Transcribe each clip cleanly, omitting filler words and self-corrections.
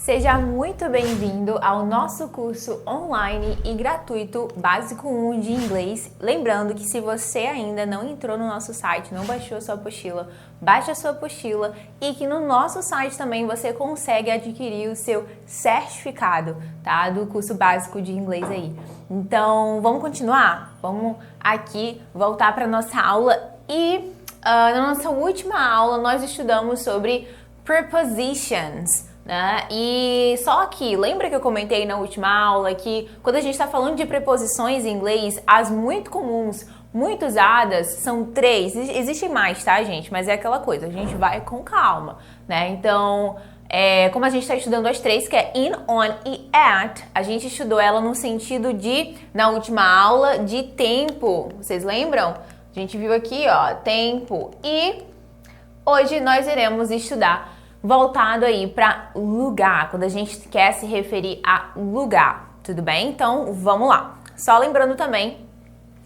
Seja muito bem-vindo ao nosso curso online e gratuito Básico 1 de Inglês. Lembrando que se você ainda não entrou no nosso site, não baixou a sua apostila, baixe a sua apostila e que no nosso site também você consegue adquirir o seu certificado, tá? Do curso básico de inglês aí. Então, vamos continuar? Vamos aqui voltar para nossa aula e na nossa última aula nós estudamos sobre prepositions, né? E só aqui, lembra que eu comentei na última aula que quando a gente está falando de preposições em inglês, as muito comuns, muito usadas, são 3. Existem mais, tá, gente? Mas é aquela coisa, a gente vai com calma, né? Então, como a gente está estudando as 3, que é in, on e at, a gente estudou ela no sentido de, na última aula, de tempo. Vocês lembram? A gente viu aqui, ó, tempo. E hoje nós iremos estudar voltado aí para lugar, quando a gente quer se referir a lugar, tudo bem? Então, vamos lá. Só lembrando também,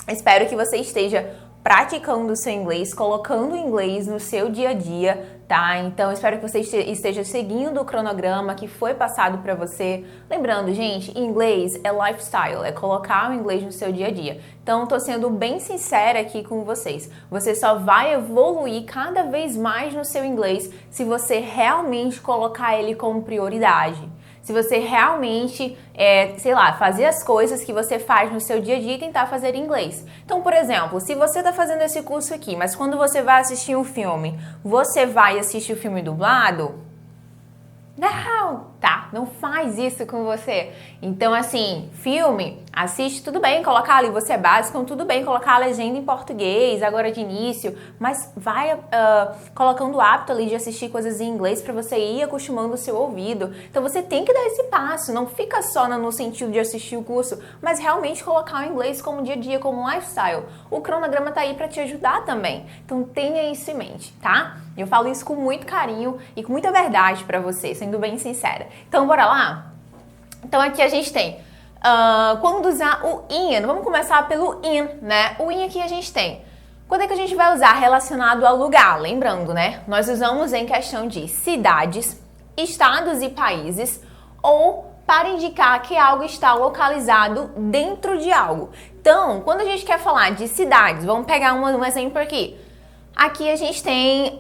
espero que você esteja praticando o seu inglês, colocando o inglês no seu dia a dia, tá? Então, espero que você esteja seguindo o cronograma que foi passado para você. Lembrando, gente, inglês é lifestyle, é colocar o inglês no seu dia a dia. Então, tô sendo bem sincera aqui com vocês. Você só vai evoluir cada vez mais no seu inglês se você realmente colocar ele como prioridade. Se você realmente, sei lá, fazer as coisas que você faz no seu dia a dia e tentar fazer em inglês. Então, por exemplo, se você está fazendo esse curso aqui, mas quando você vai assistir um filme, você vai assistir o filme dublado? Não, tá? Não faz isso com você. Então, assim, filme, assiste, tudo bem, colocar ali, você é básico, tudo bem, colocar a legenda em português, agora de início, mas vai colocando o hábito ali de assistir coisas em inglês para você ir acostumando o seu ouvido. Então, você tem que dar esse passo, não fica só no sentido de assistir o curso, mas realmente colocar o inglês como dia a dia, como lifestyle. O cronograma tá aí para te ajudar também. Então, tenha isso em mente, tá? Eu falo isso com muito carinho e com muita verdade para você, sendo bem sincera. Então, bora lá? Então, aqui a gente tem quando usar o in. Vamos começar pelo in, né? O in aqui a gente tem. Quando é que a gente vai usar relacionado ao lugar? Lembrando, né? Nós usamos em questão de cidades, estados e países ou para indicar que algo está localizado dentro de algo. Então, quando a gente quer falar de cidades, vamos pegar um exemplo aqui. Aqui a gente tem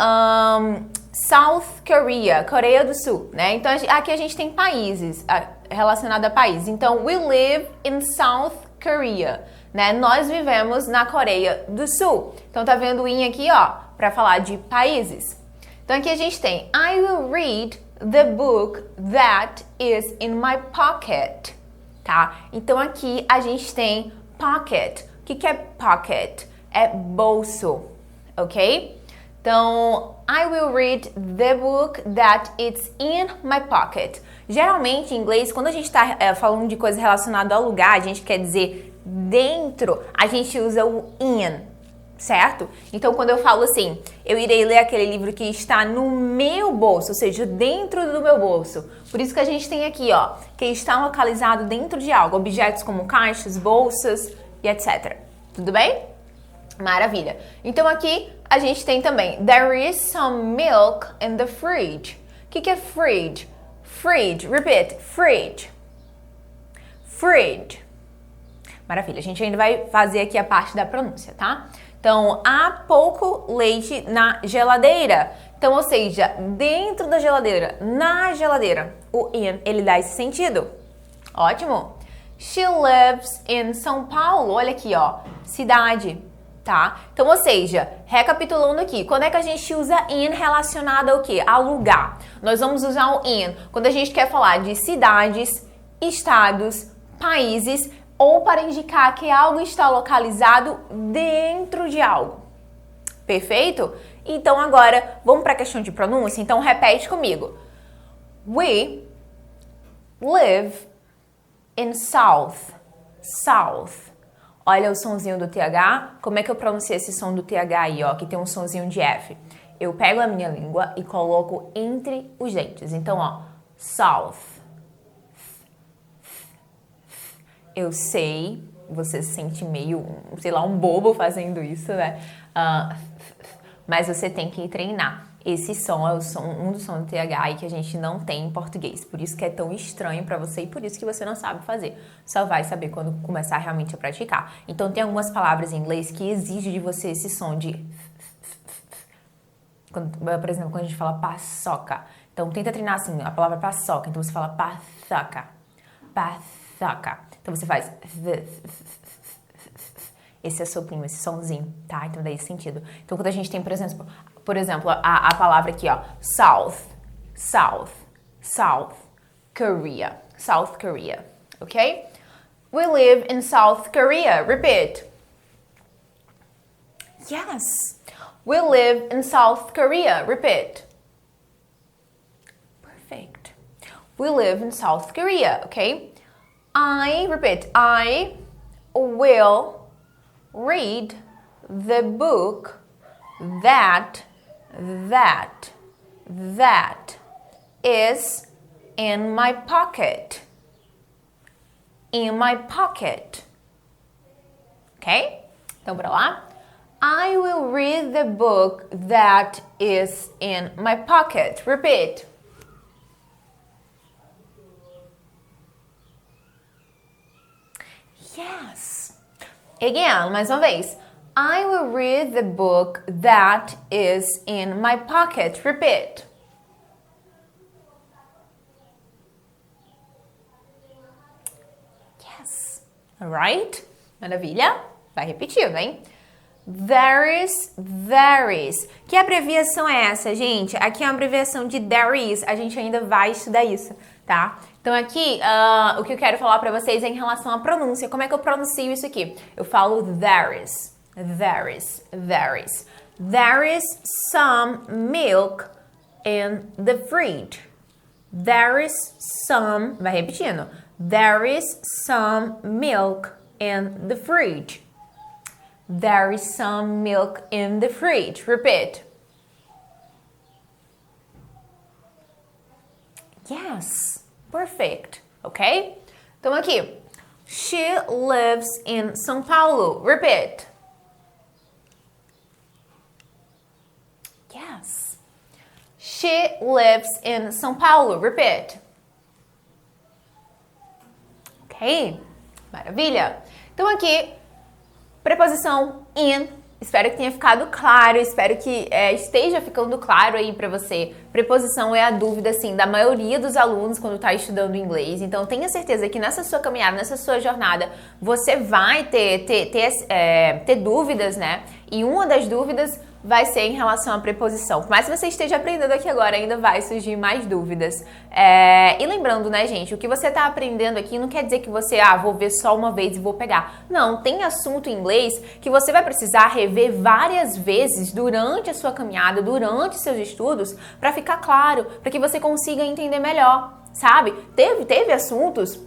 South Korea, Coreia do Sul, né? Então aqui a gente tem países relacionados a países. Então, we live in South Korea, né? Nós vivemos na Coreia do Sul. Então tá vendo o in aqui, ó, para falar de países. Então aqui a gente tem I will read the book that is in my pocket, tá? Então aqui a gente tem pocket. O que é pocket? É bolso. Ok? Então, I will read the book that it's in my pocket. Geralmente, em inglês, quando a gente está falando de coisa relacionada ao lugar, a gente quer dizer dentro, a gente usa o in, certo? Então, quando eu falo assim, eu irei ler aquele livro que está no meu bolso, ou seja, dentro do meu bolso. Por isso que a gente tem aqui, ó, que está localizado dentro de algo, objetos como caixas, bolsas e etc. Tudo bem? Maravilha. Então aqui a gente tem também there is some milk in the fridge. O que é fridge? Fridge. Repeat. Fridge. Fridge. Maravilha. A gente ainda vai fazer aqui a parte da pronúncia, tá? Então, há pouco leite na geladeira. Então, ou seja, dentro da geladeira, na geladeira. O in, ele dá esse sentido. Ótimo. She lives in São Paulo. Olha aqui, ó. Cidade. Tá? Então, ou seja, recapitulando aqui, quando é que a gente usa in relacionado ao quê? Ao lugar. Nós vamos usar o in quando a gente quer falar de cidades, estados, países ou para indicar que algo está localizado dentro de algo. Perfeito? Então, agora, vamos para a questão de pronúncia? Então, repete comigo. We live in South. South. Olha o sonzinho do TH. Como é que eu pronunciei esse som do TH aí, ó? Que tem um sonzinho de F. Eu pego a minha língua e coloco entre os dentes. Então, ó. South. Eu sei, você se sente meio, sei lá, um bobo fazendo isso, né? Mas você tem que treinar, Esse som é um dos sons do TH que a gente não tem em português. Por isso que é tão estranho para você e por isso que você não sabe fazer. Só vai saber quando começar realmente a praticar. Então tem algumas palavras em inglês que exigem de você esse som de... por exemplo, quando a gente fala paçoca. Então tenta treinar assim, a palavra paçoca. Então você fala paçoca. Paçoca. Então você faz... Esse é soprinho, esse somzinho, tá? Então dá esse sentido. Então quando a gente tem, por exemplo, a palavra aqui, ó, South Korea, ok? We live in South Korea. Repeat. Yes, we live in South Korea. Repeat. Perfect. We live in South Korea, okay? I will read the book that is in my pocket. In my pocket. Ok? Então, bora lá. I will read the book that is in my pocket. Repeat. Yes. Again, mais uma vez. I will read the book that is in my pocket. Repeat. Yes. Alright? Maravilha? Vai repetindo, hein? There is. Que abreviação é essa, gente? Aqui é uma abreviação de there is. A gente ainda vai estudar isso, tá? Então aqui, o que eu quero falar pra vocês é em relação à pronúncia. Como é que eu pronuncio isso aqui? Eu falo there is. There is some milk in the fridge. There is some, vai repetindo. There is some milk in the fridge. There is some milk in the fridge. Repeat. Yes, perfect. Ok? Então aqui, she lives in São Paulo. Repeat. Yes. She lives in São Paulo. Repeat. Ok? Maravilha. Então aqui, preposição in. Espero que tenha ficado claro, espero que esteja ficando claro aí pra você. Preposição é a dúvida, assim, da maioria dos alunos quando tá estudando inglês. Então, tenha certeza que nessa sua caminhada, nessa sua jornada, você vai ter dúvidas, né? E uma das dúvidas vai ser em relação à preposição. Por mais que você esteja aprendendo aqui agora, ainda vai surgir mais dúvidas. E lembrando, né, gente, o que você está aprendendo aqui não quer dizer que você, vou ver só uma vez e vou pegar. Não, tem assunto em inglês que você vai precisar rever várias vezes durante a sua caminhada, durante seus estudos, para ficar claro, para que você consiga entender melhor, sabe? Teve assuntos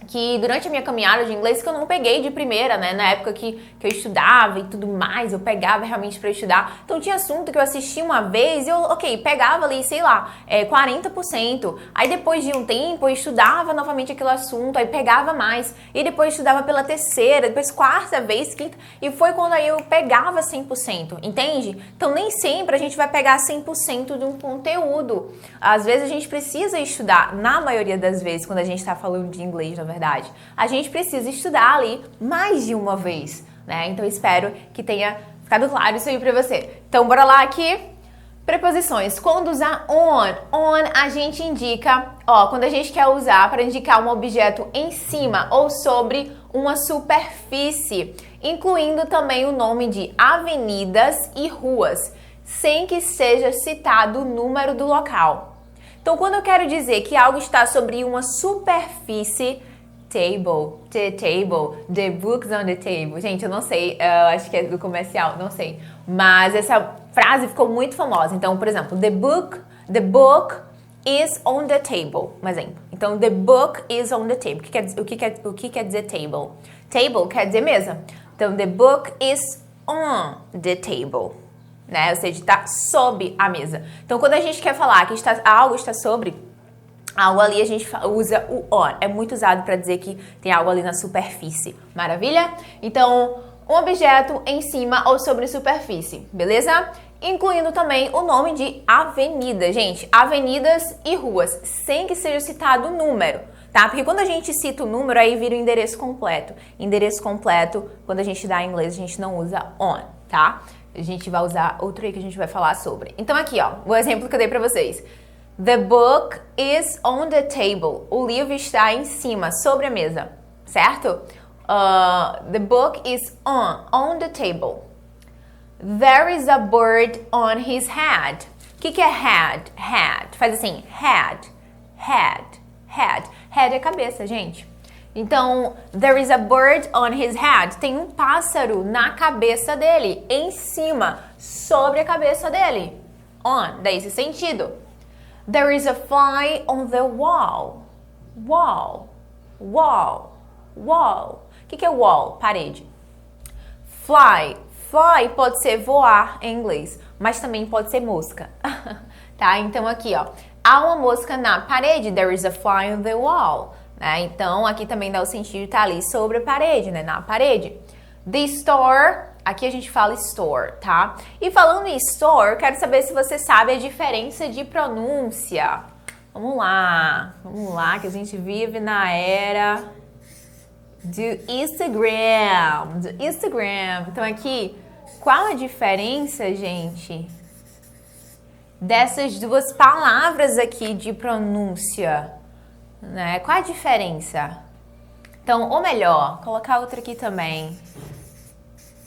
que durante a minha caminhada de inglês que eu não peguei de primeira, né? Na época que eu estudava e tudo mais, eu pegava realmente para estudar. Então tinha assunto que eu assisti uma vez e eu, pegava ali, sei lá, 40%. Aí depois de um tempo eu estudava novamente aquele assunto, aí pegava mais. E depois estudava pela terceira, depois quarta vez, quinta. E foi quando aí eu pegava 100%, entende? Então nem sempre a gente vai pegar 100% de um conteúdo. Às vezes a gente precisa estudar, na maioria das vezes, quando a gente está falando de inglês, na verdade, a gente precisa estudar ali mais de uma vez, né? Então espero que tenha ficado claro isso aí pra você. Então bora lá aqui. Preposições. Quando usar on a gente indica, quando a gente quer usar para indicar um objeto em cima ou sobre uma superfície, incluindo também o nome de avenidas e ruas, sem que seja citado o número do local. Então quando eu quero dizer que algo está sobre uma superfície, the books on the table. Gente, eu não sei, acho que é do comercial, não sei. Mas essa frase ficou muito famosa. Então, por exemplo, the book is on the table. Um exemplo. Então, the book is on the table. O que quer dizer table? Table quer dizer mesa. Então, the book is on the table. Né? Ou seja, está sob a mesa. Então, quando a gente quer falar que algo está sobre algo ali, a gente usa o on. É muito usado para dizer que tem algo ali na superfície. Maravilha? Então, um objeto em cima ou sobre superfície, beleza? incluindo também o nome de avenida, gente, avenidas e ruas, sem que seja citado o número, tá? Porque quando a gente cita o número, aí vira o endereço completo. Endereço completo, quando a gente dá em inglês, a gente não usa on, tá? A gente vai usar outro aí que a gente vai falar sobre. Então aqui, ó, o exemplo que eu dei pra vocês. The book is on the table. O livro está em cima, sobre a mesa, certo? The book is on the table. There is a bird on his head. O que é head? Head. Faz assim, head. Head é cabeça, gente. Então, there is a bird on his head. Tem um pássaro na cabeça dele, em cima, sobre a cabeça dele. On, dá esse sentido. There is a fly on the wall. Wall. O que é wall? Parede. Fly pode ser voar em inglês, mas também pode ser mosca. Tá? Então aqui, ó, há uma mosca na parede. There is a fly on the wall. Né? Então aqui também dá o sentido de estar ali sobre a parede, né? Na parede. The store, aqui a gente fala store, tá? E falando em store, eu quero saber se você sabe a diferença de pronúncia. Vamos lá, que a gente vive na era do Instagram. Então aqui, qual a diferença, gente, dessas duas palavras aqui de pronúncia? Né? Qual a diferença? Então, ou melhor, colocar outra aqui também.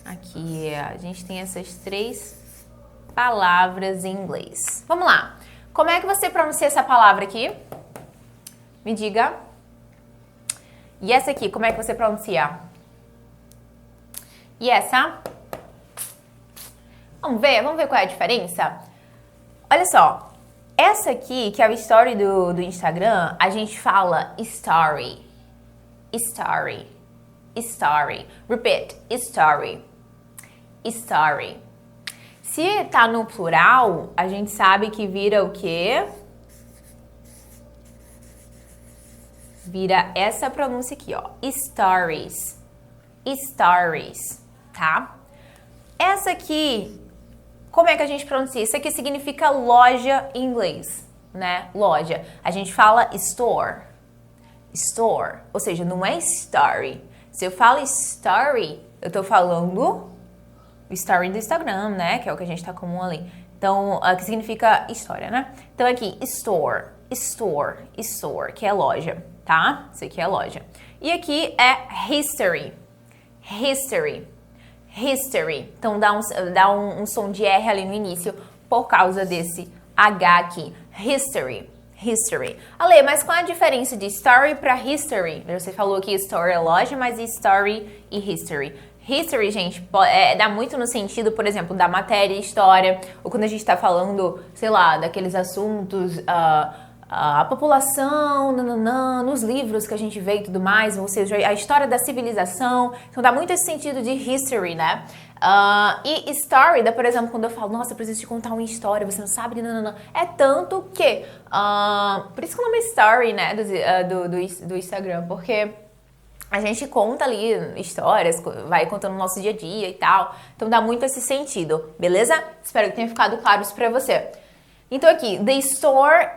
Aqui, a gente tem essas três palavras em inglês. Vamos lá. Como é que você pronuncia essa palavra aqui? Me diga. E essa aqui, como é que você pronuncia? E essa? Vamos ver qual é a diferença? Olha só. Essa aqui, que é o story do Instagram, a gente fala story. Repeat, story. Se tá no plural, a gente sabe que vira o quê? Vira essa pronúncia aqui, ó. Stories, tá? Essa aqui, como é que a gente pronuncia? Isso aqui significa loja em inglês, né? Loja. A gente fala store. Ou seja, não é story. Se eu falo story, eu tô falando o story do Instagram, né? Que é o que a gente tá comum ali. Então, que significa história, né? Então aqui, store, que é loja, tá? Isso aqui é loja. E aqui é history. Então dá um som de R ali no início por causa desse H aqui. History. Ale, mas qual a diferença de story para history? Você falou que story é loja, mas story e history? History, gente, dá muito no sentido, por exemplo, da matéria, história, ou quando a gente tá falando, sei lá, daqueles assuntos, a população, nos livros que a gente vê e tudo mais, ou seja, a história da civilização. Então dá muito esse sentido de history, né? E story, por exemplo, quando eu falo, nossa, eu preciso te contar uma história, você não sabe, é tanto que, por isso que o nome é story, né, do Instagram, porque a gente conta ali histórias, vai contando o nosso dia a dia e tal. Então dá muito esse sentido, beleza? Espero que tenha ficado claro isso pra você. Então aqui, the store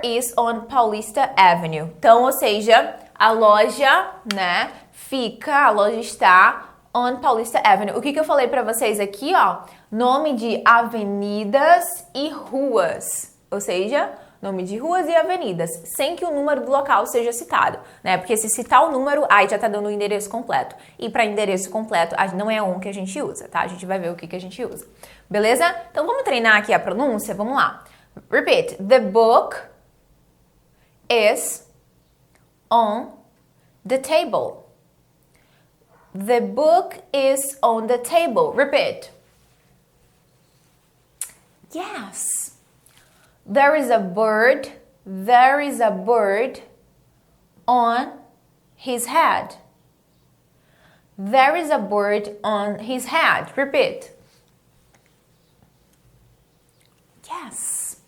is on Paulista Avenue. Então, ou seja, a loja, né, a loja está on Paulista Avenue. O que eu falei pra vocês aqui, ó? Nome de avenidas e ruas. Ou seja, nome de ruas e avenidas, sem que o número do local seja citado, né? Porque se citar o número, aí já tá dando o endereço completo. E para endereço completo, não é on que a gente usa, tá? A gente vai ver o que a gente usa. Beleza? Então vamos treinar aqui a pronúncia? Vamos lá. Repeat. The book is on the table. The book is on the table. Repeat. Yes. There is a bird on his head. There is a bird on his head. Repeat. Yes.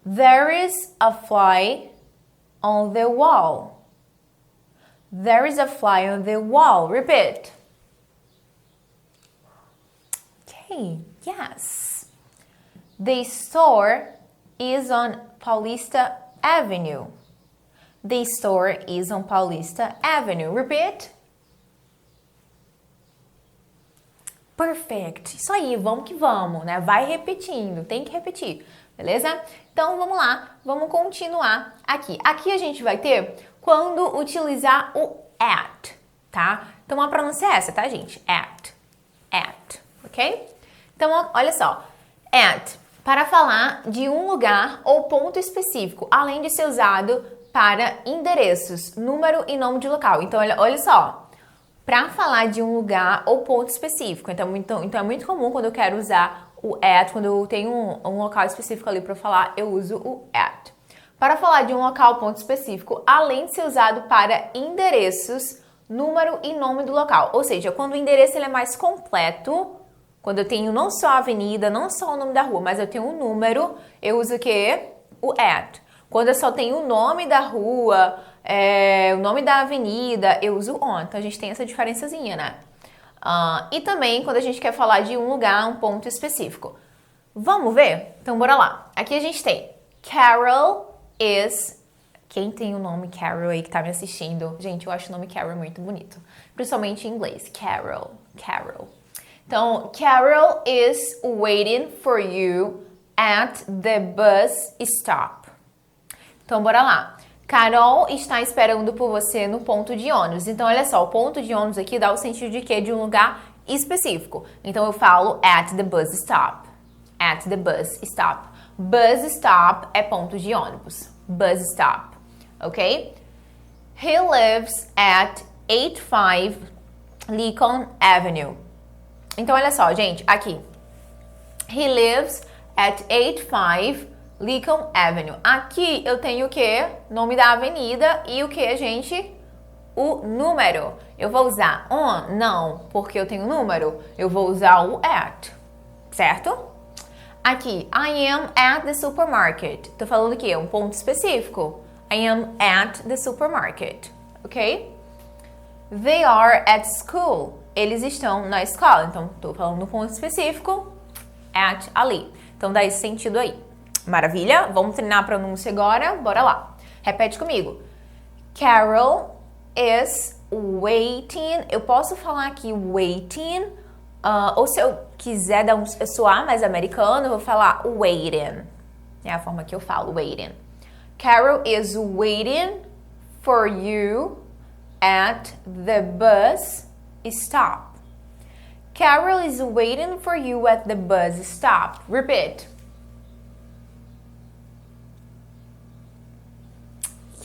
There is a fly on the wall. There is a fly on the wall. Repeat. Okay, yes. The store is on Paulista Avenue. The store is on Paulista Avenue. Repeat. Perfect. Isso aí, vamos que vamos, né? Vai repetindo, tem que repetir, beleza? Então, vamos lá, vamos continuar aqui. Aqui a gente vai ter quando utilizar o at, tá? Então, a pronúncia é essa, tá, gente? At, ok? Então, olha só. At, para falar de um lugar ou ponto específico, além de ser usado para endereços, número e nome de local. Então, olha só. Para falar de um lugar ou ponto específico. Então é muito comum quando eu quero usar o at, quando eu tenho um local específico ali para falar, eu uso o at. Para falar de um local ou ponto específico, além de ser usado para endereços, número e nome do local. Ou seja, quando o endereço ele é mais completo, quando eu tenho não só a avenida, não só o nome da rua, mas eu tenho um número, eu uso o quê? O at. Quando eu só tenho o nome da rua, o nome da avenida, eu uso on. Então, a gente tem essa diferençazinha, né? E também quando a gente quer falar de um lugar, um ponto específico. Vamos ver? Então, bora lá. Aqui a gente tem Carol is... Quem tem o nome Carol aí que tá me assistindo? Gente, eu acho o nome Carol muito bonito. Principalmente em inglês. Carol. Então, Carol is waiting for you at the bus stop. Então, bora lá. Carol está esperando por você no ponto de ônibus. Então, olha só, o ponto de ônibus aqui dá o sentido de quê? De um lugar específico. Então, eu falo at the bus stop. At the bus stop. Bus stop é ponto de ônibus. Bus stop. Ok? He lives at 85 Lincoln Avenue. Então, olha só, gente, aqui. He lives at 85 Lincoln Avenue. Aqui eu tenho o quê? Nome da avenida e o que, gente? O número. Eu vou usar on? Não, porque eu tenho número. Eu vou usar o at, certo? Aqui, I am at the supermarket. Tô falando o quê? Um ponto específico. I am at the supermarket, ok? They are at school. Eles estão na escola. Então, tô falando no ponto específico, at ali. Então, dá esse sentido aí. Maravilha? Vamos treinar a pronúncia agora? Bora lá. Repete comigo. Carol is waiting. Eu posso falar aqui waiting, ou se eu quiser soar mais americano, eu vou falar waiting. É a forma que eu falo, waiting. Carol is waiting for you at the bus stop. Carol is waiting for you at the bus stop. Repeat.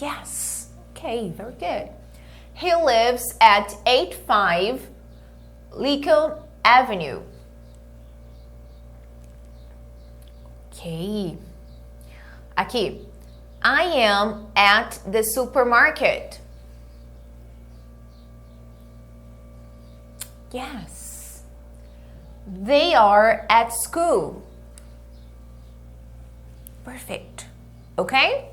Yes. Okay, very good. He lives at 85 Lincoln Avenue. Ok. Aqui. I am at the supermarket. Yes. They are at school. Perfect. Ok?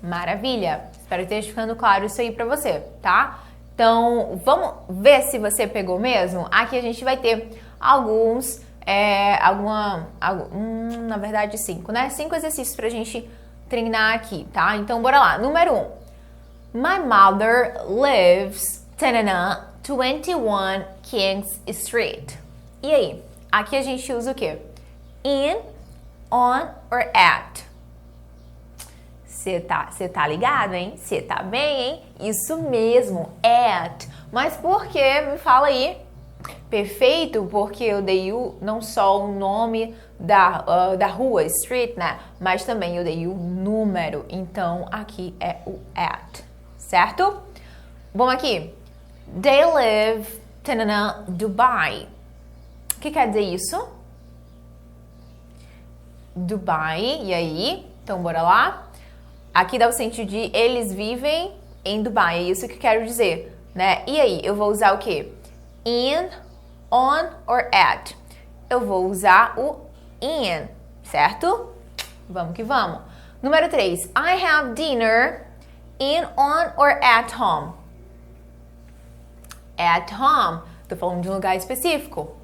Maravilha! Espero que esteja ficando claro isso aí pra você, tá? Então, vamos ver se você pegou mesmo? Aqui a gente vai ter alguns, na verdade 5, né? 5 exercícios pra gente treinar aqui, tá? Então, bora lá. Número 1. My mother lives, 21 Kings Street. E aí? Aqui a gente usa o quê? In, on or at. Você tá ligado, hein? Você tá bem, hein? Isso mesmo, at. Mas por que? Me fala aí. Perfeito, porque eu dei não só o nome da rua, street, né? Mas também eu dei o número. Então, aqui é o at, certo? Bom, aqui. They live, Dubai. O que quer dizer isso? Dubai, e aí? Então, bora lá. Aqui dá o sentido de eles vivem em Dubai, é isso que eu quero dizer, né? E aí, eu vou usar o quê? In, on or at. Eu vou usar o in, certo? Vamos que vamos. Número 3. I have dinner in, on or at home. At home. Tô falando de um lugar específico.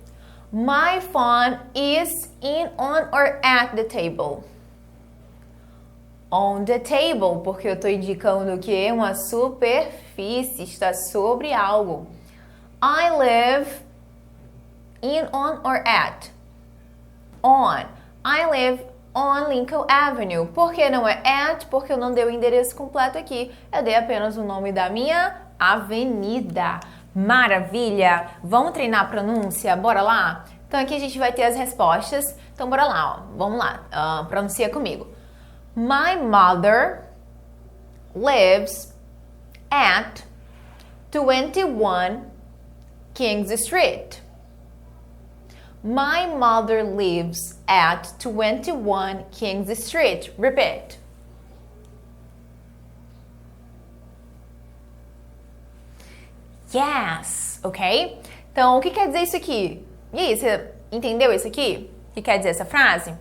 My phone is in, on or at the table. On the table, porque eu estou indicando que uma superfície está sobre algo. I live in, on or at. On. I live on Lincoln Avenue. Por que não é at? Porque eu não dei o endereço completo aqui. Eu dei apenas o nome da minha avenida. Maravilha! Vamos treinar a pronúncia? Bora lá? Então aqui a gente vai ter as respostas. Então bora lá, ó. Vamos lá. Pronuncia comigo. My mother lives at 21 Kings Street. My mother lives at 21 Kings Street. Repeat. Yes, ok? Então, o que quer dizer isso aqui? E aí, você entendeu isso aqui? O que quer dizer essa frase?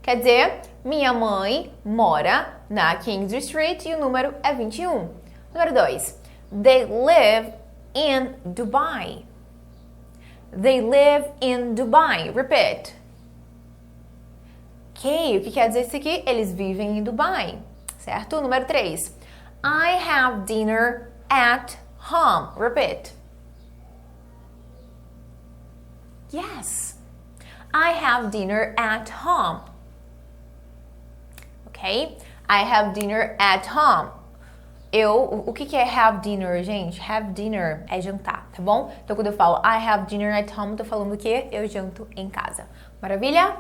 Quer dizer, minha mãe mora na Kings Street e o número é 21. Número 2. They live in Dubai. They live in Dubai. Repeat. Ok, o que quer dizer isso aqui? Eles vivem em Dubai, certo? Número 3. I have dinner at home. Repeat. Yes. I have dinner at home. Ok? I have dinner at home. O que é have dinner, gente? Have dinner é jantar, tá bom? Então, quando eu falo I have dinner at home, tô falando o quê? Eu janto em casa. Maravilha?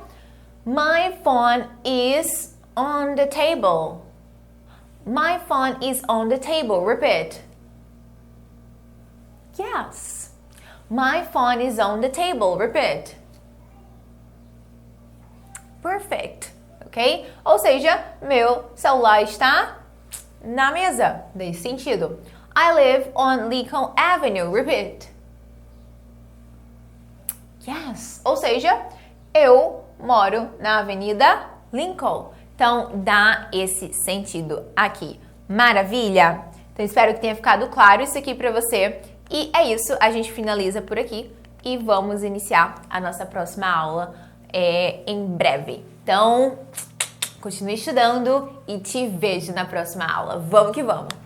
My phone is on the table. My phone is on the table. Repeat. Yes. My phone is on the table. Repeat. Perfect. Ok? Ou seja, meu celular está na mesa. Nesse sentido. I live on Lincoln Avenue. Repeat. Yes. Ou seja, eu moro na Avenida Lincoln. Então, dá esse sentido aqui. Maravilha? Então, espero que tenha ficado claro isso aqui para você. E é isso, a gente finaliza por aqui e vamos iniciar a nossa próxima aula em breve. Então, continue estudando e te vejo na próxima aula. Vamos que vamos!